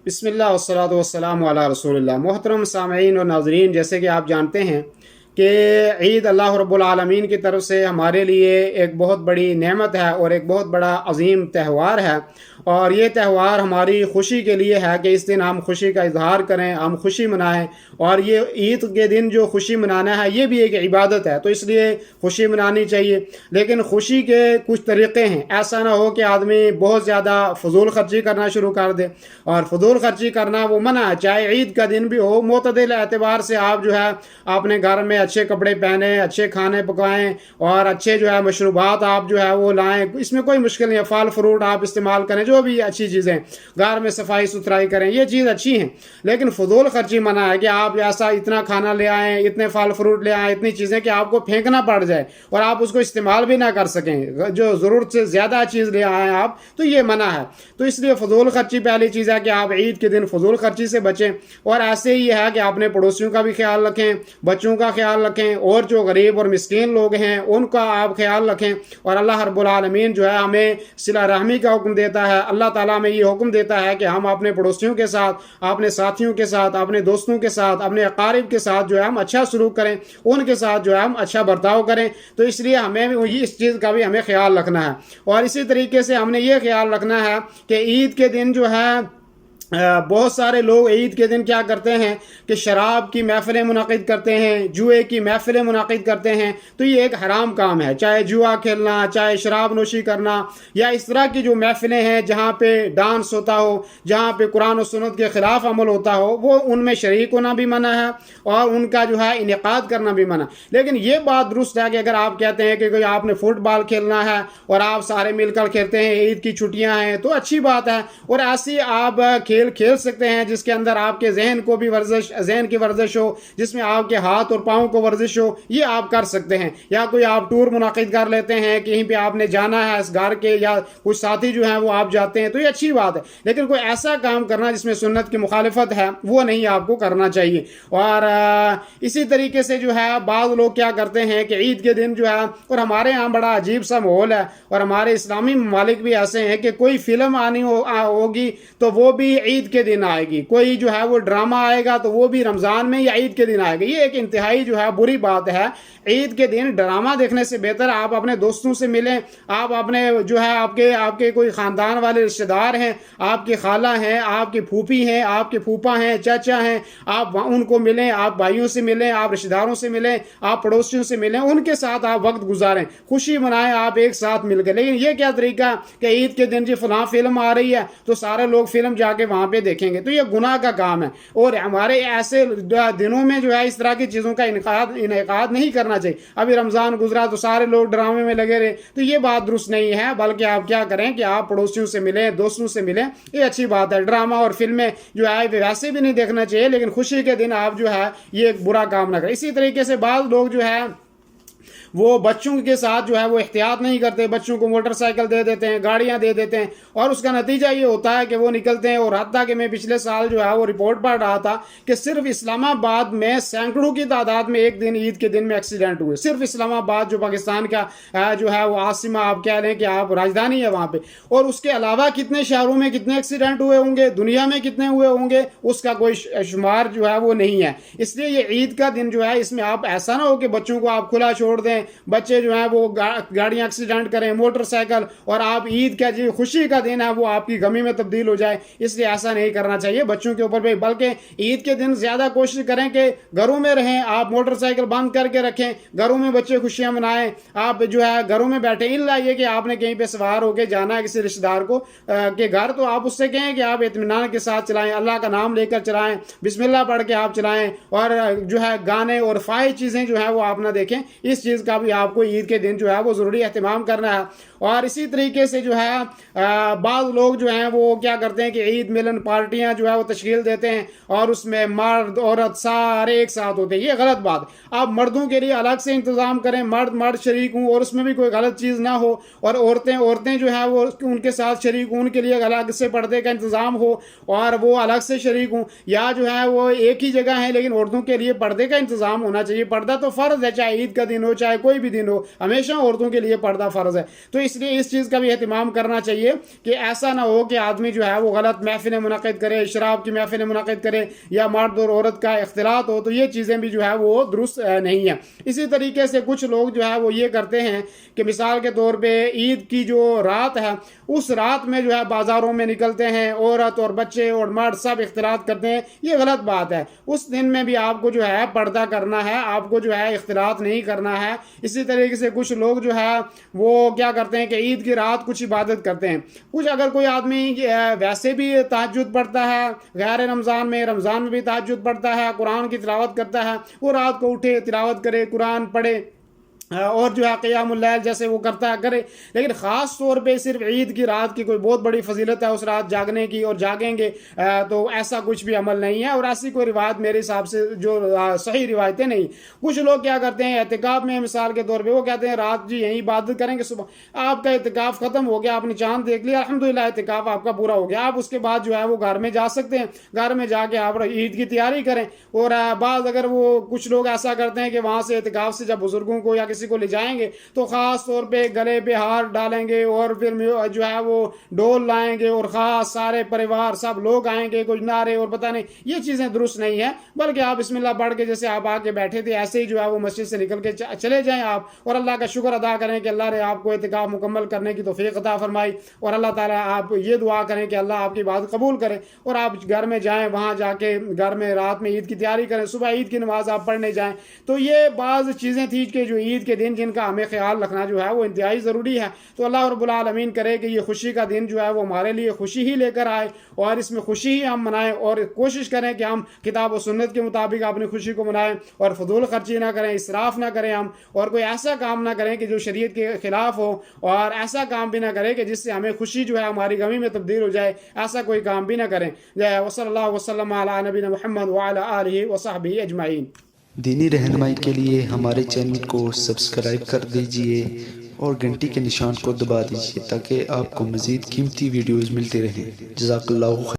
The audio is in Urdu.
بسم اللہ والصلاۃ والسلام علی رسول اللہ۔ محترم سامعین اور ناظرین، جیسے کہ آپ جانتے ہیں کہ عید اللہ رب العالمین کی طرف سے ہمارے لیے ایک بہت بڑی نعمت ہے اور ایک بہت بڑا عظیم تہوار ہے، اور یہ تہوار ہماری خوشی کے لیے ہے کہ اس دن ہم خوشی کا اظہار کریں، ہم خوشی منائیں۔ اور یہ عید کے دن جو خوشی منانا ہے یہ بھی ایک عبادت ہے، تو اس لیے خوشی منانی چاہیے۔ لیکن خوشی کے کچھ طریقے ہیں، ایسا نہ ہو کہ آدمی بہت زیادہ فضول خرچی کرنا شروع کر دے، اور فضول خرچی کرنا وہ منع ہے، چاہے عید کا دن بھی ہو۔ معتدل اعتبار سے آپ جو ہے اپنے گھر میں اچھے کپڑے پہنیں، اچھے کھانے پکائیں، اور اچھے جو ہے مشروبات آپ جو ہے وہ لائیں، اس میں کوئی مشکل نہیں ہے۔ پھل فروٹ آپ استعمال کریں، جو بھی اچھی چیزیں، گھر میں صفائی ستھرائی کریں، یہ چیز اچھی ہیں۔ لیکن فضول خرچی منع ہے کہ آپ ایسا اتنا کھانا لے آئیں، اتنے پھل فروٹ لے آئیں، اتنی چیزیں کہ آپ کو پھینکنا پڑ جائے اور آپ اس کو استعمال بھی نہ کر سکیں، جو ضرورت سے زیادہ چیز لے آئیں آپ، تو یہ منع ہے۔ تو اس لیے فضول خرچی پہلی چیز ہے کہ آپ عید کے دن فضول خرچی سے بچیں۔ اور ایسے ہی ہے کہ اپنے پڑوسیوں کا بھی خیال رکھیں، بچوں کا خیال رکھیں، اور جو غریب اور مسکین لوگ ہیں ان کا آپ خیال رکھیں۔ اور اللہ رب العالمین جو ہے ہمیں صلہ رحمی کا حکم دیتا ہے، اللہ تعالیٰ ہمیں یہ حکم دیتا ہے کہ ہم اپنے پڑوسیوں کے ساتھ، اپنے ساتھیوں کے ساتھ، اپنے دوستوں کے ساتھ، اپنے اقارب کے ساتھ جو ہے ہم اچھا سلوک کریں، ان کے ساتھ جو ہے ہم اچھا برتاؤ کریں۔ تو اس لیے ہمیں اس چیز کا بھی ہمیں خیال رکھنا ہے۔ اور اسی طریقے سے ہم نے یہ خیال رکھنا ہے کہ عید کے دن جو ہے بہت سارے لوگ عید کے دن کیا کرتے ہیں کہ شراب کی محفلیں منعقد کرتے ہیں، جوئے کی محفلیں منعقد کرتے ہیں۔ تو یہ ایک حرام کام ہے، چاہے جوا کھیلنا، چاہے شراب نوشی کرنا، یا اس طرح کی جو محفلیں ہیں جہاں پہ ڈانس ہوتا ہو، جہاں پہ قرآن و سنت کے خلاف عمل ہوتا ہو، وہ ان میں شریک ہونا بھی منع ہے اور ان کا جو ہے انعقاد کرنا بھی منع۔ لیکن یہ بات درست ہے کہ اگر آپ کہتے ہیں کہ کوئی آپ نے فٹ بال کھیلنا ہے اور آپ سارے مل کر کھیلتے ہیں، عید کی چھٹیاں ہیں، تو اچھی بات ہے، اور ایسی آپ کھیل سکتے ہیں جس کے اندر آپ کے ذہن کو بھی ذہن کی ورزش ہو، جس میں آپ کے ہاتھ اور پاؤں کو ورزش ہو، یہ آپ کر سکتے ہیں۔ یا کوئی آپ ٹور منعقد کر لیتے ہیں، کہیں پہ آپ نے جانا ہے اس گھر کے، یا کچھ ساتھی جو ہیں وہ آپ جاتے ہیں، تو یہ اچھی بات ہے۔ لیکن کوئی ایسا کام کرنا جس میں سنت کی مخالفت ہے، وہ نہیں آپ کو کرنا چاہیے۔ اور اسی طریقے سے جو ہے بعض لوگ کیا کرتے ہیں کہ عید کے دن جو ہے، اور ہمارے ہاں بڑا عجیب سا ماحول ہے، اور ہمارے اسلامی ممالک بھی ایسے ہیں کہ کوئی فلم آنی ہوگی تو وہ بھی عید کے دن آئے گی، کوئی جو ہے وہ ڈرامہ آئے گا تو وہ بھی رمضان میں یا عید کے دن آئے گا۔ یہ ایک انتہائی جو ہے بری بات ہے۔ عید کے دن ڈرامہ دیکھنے سے بہتر آپ اپنے دوستوں سے ملیں، آپ اپنے جو ہے آپ کے کوئی خاندان والے رشتہ دار ہیں، آپ کی خالہ ہیں، آپ کی پھوپھی ہیں، آپ کے پھوپا ہیں، چاچا ہیں، آپ ان کو ملیں، آپ بھائیوں سے ملیں، آپ رشتہ داروں سے ملیں، آپ پڑوسیوں سے ملیں، ان کے ساتھ آپ وقت گزاریں، خوشی منائیں آپ ایک ساتھ مل کر۔ لیکن یہ کیا طریقہ کہ عید کے دن جی فلاں فلم آ رہی ہے تو سارے لوگ فلم جا کے وہاں پہ دیکھیں گے، تو یہ گناہ کا کام ہے۔ اور ہمارے ایسے دنوں میں جو ہے اس طرح کی چیزوں کا انعقاد نہیں کرنا چاہیے۔ ابھی رمضان گزرا تو سارے لوگ ڈرامے میں لگے رہے، تو یہ بات درست نہیں ہے۔ بلکہ آپ کیا کریں کہ آپ پڑوسیوں سے ملیں، دوستوں سے ملیں، یہ اچھی بات ہے۔ ڈرامہ اور فلمیں جو ہے ویسے بھی نہیں دیکھنا چاہیے، لیکن خوشی کے دن آپ جو ہے یہ ایک برا کام نہ کریں۔ اسی طریقے سے بعض لوگ جو ہے وہ بچوں کے ساتھ جو ہے وہ احتیاط نہیں کرتے، بچوں کو موٹر سائیکل دے دیتے ہیں، گاڑیاں دے دیتے ہیں، اور اس کا نتیجہ یہ ہوتا ہے کہ وہ نکلتے ہیں۔ اور حتیٰ کہ میں پچھلے سال جو ہے وہ رپورٹ پڑھ رہا تھا کہ صرف اسلام آباد میں سینکڑوں کی تعداد میں ایک دن عید کے دن میں ایکسیڈنٹ ہوئے، صرف اسلام آباد جو پاکستان کا جو ہے وہ عاصمہ آپ کہہ لیں کہ آپ راجدھانی ہے وہاں پہ۔ اور اس کے علاوہ کتنے شہروں میں کتنے ایکسیڈنٹ ہوئے ہوں گے، دنیا میں کتنے ہوئے ہوں گے، اس کا کوئی شمار جو ہے وہ نہیں ہے۔ اس لیے یہ عید کا دن جو ہے اس میں آپ ایسا نہ ہو کہ بچوں کو آپ کھلا چھوڑ دیں، بچے جو ہیں وہ گاڑیاں ایکسیڈنٹ کریں، موٹر سائیکل، اور آپ عید کا جو خوشی کا دن ہے وہ آپ کی غمی میں تبدیل ہو جائے۔ اس لیے ایسا نہیں کرنا چاہیے بچوں کے اوپر بھی، بلکہ عید کے دن زیادہ کوشش کریں کہ گھروں میں رہیں، آپ موٹر سائیکل بند کر کے رکھیں، گھروں میں بچے خوشیاں منائیں، آپ جو ہے گھروں میں بیٹھیں۔ الا یہ کہ آپ نے کہیں پہ سوار ہو کے جانا ہے کسی رشتہ دار کو کے گھر، تو آپ اس سے کہیں کہ آپ اطمینان کے ساتھ چلائیں، اللہ کا نام لے کر چلائیں، بسم اللہ پڑھ کے آپ چلائیں، اور جو ہے گانے اور فحش چیزیں جو ہیں وہ آپ نہ دیکھیں۔ اس چیز کا بھی آپ کو عید کے دن جو ہے وہ ضروری اہتمام کرنا ہے۔ اور اسی طریقے سے جو ہے بعض لوگ جو ہیں وہ کیا کرتے ہیں کہ عید ملن پارٹیاں جو ہے وہ تشکیل دیتے ہیں، اور اس میں مرد عورت سارے ایک ساتھ ہوتے ہیں، یہ غلط بات۔ آپ مردوں کے لیے الگ سے انتظام کریں، مرد شریک ہوں اور اس میں بھی کوئی غلط چیز نہ ہو، اور عورتیں جو ہیں وہ ان کے ساتھ شریک ہوں، ان کے لیے الگ سے پردے کا انتظام ہو اور وہ الگ سے شریک ہوں، یا جو ہے وہ ایک ہی جگہ ہیں لیکن عورتوں کے لیے پردے کا انتظام ہونا چاہیے۔ پردہ تو فرض ہے، چاہے عید کا دن ہو چاہے کوئی بھی دن ہو ہمیشہ عورتوں کے لیے پردہ فرض ہے. تو اس لیے اس چیز کا بھی اہتمام کرنا چاہیے کہ ایسا نہ ہو کہ آدمی جو ہے وہ غلط محفلیں منعقد کرے, شراب کی محفلیں منعقد کرے یا مرد اور عورت کا اختلاط ہو, تو یہ چیزیں بھی جو ہے وہ درست نہیں ہیں. اسی طریقے سے کچھ لوگ جو ہے وہ یہ کرتے ہیں کہ مثال کے طور پہ عید کی جو رات ہے اس رات میں جو ہے بازاروں میں نکلتے ہیں, عورت اور بچے اور مرد سب اختلاط کرتے ہیں. یہ غلط بات ہے. اس دن میں بھی آپ کو جو ہے پردہ کرنا ہے, آپ کو جو ہے اختلاط نہیں کرنا ہے. اسی طریقے سے کچھ لوگ جو ہے وہ کیا کرتے ہیں کہ عید کی رات کچھ عبادت کرتے ہیں. کچھ اگر کوئی آدمی ویسے بھی تہجد پڑھتا ہے غیر رمضان میں بھی تہجد پڑھتا ہے, قرآن کی تلاوت کرتا ہے, وہ رات کو اٹھے تلاوت کرے, قرآن پڑھے اور جو ہے قیام اللیل جیسے وہ کرتا ہے کرے. لیکن خاص طور پہ صرف عید کی رات کی کوئی بہت بڑی فضیلت ہے اس رات جاگنے کی اور جاگیں گے, تو ایسا کچھ بھی عمل نہیں ہے اور ایسی کوئی روایت میرے حساب سے جو صحیح روایتیں نہیں. کچھ لوگ کیا کرتے ہیں اعتکاف میں مثال کے طور پہ وہ کہتے ہیں رات جی یہیں عبادت کریں گے, صبح آپ کا اعتکاف ختم ہو گیا, آپ نے چاند دیکھ لیا, الحمدللہ اعتکاف آپ کا پورا ہو گیا, آپ اس کے بعد جو ہے وہ گھر میں جا سکتے ہیں, گھر میں جا کے آپ عید کی تیاری کریں. اور بعض اگر وہ کچھ لوگ ایسا کرتے ہیں کہ وہاں سے اعتکاف سے جب بزرگوں کو یا کسی کو لے جائیں گے تو خاص طور پہ گلے پہ ہار ڈالیں گے اور پھر جو ہے وہ ڈول لائیں گے اور خاص سارے پریوار سب لوگ آئیں گے, کچھ نعرے اور پتہ نہیں. یہ چیزیں درست نہیں ہیں, بلکہ آپ بسم اللہ پڑھ کے جیسے آپ آ کے بیٹھے تھے ایسے ہی جو ہے وہ مسجد سے نکل کے چلے جائیں آپ, اور اللہ کا شکر ادا کریں کہ اللہ نے آپ کو اعتکاف مکمل کرنے کی توفیق عطا فرمائی. اور اللہ تعالیٰ آپ یہ دعا کریں کہ اللہ آپ کی بات قبول کرے اور آپ گھر میں جائیں, وہاں جا کے گھر میں رات میں عید کی تیاری کریں, صبح عید کی نماز آپ پڑھنے جائیں. تو یہ بعض چیزیں تھیں کہ جو عید کے دن جن کا ہمیں خیال رکھنا جو ہے وہ انتہائی ضروری ہے. تو اللہ رب العالمین کرے کہ یہ خوشی کا دن جو ہے وہ ہمارے لیے خوشی ہی لے کر آئے اور اس میں خوشی ہی ہم منائیں, اور کوشش کریں کہ ہم کتاب و سنت کے مطابق اپنی خوشی کو منائیں اور فضول خرچی نہ کریں, اسراف نہ کریں ہم, اور کوئی ایسا کام نہ کریں کہ جو شریعت کے خلاف ہو, اور ایسا کام بھی نہ کریں کہ جس سے ہمیں خوشی جو ہے ہماری غمی میں تبدیل ہو جائے. ایسا کوئی کام بھی نہ کریں. وصلی اللہ وسلم علی نبینا محمد وعلی آلہ وصحبہ اجمعین. دینی رہنمائی کے لیے ہمارے چینل کو سبسکرائب کر دیجئے اور گھنٹی کے نشان کو دبا دیجئے تاکہ آپ کو مزید قیمتی ویڈیوز ملتے رہیں. جزاک اللہ خیر.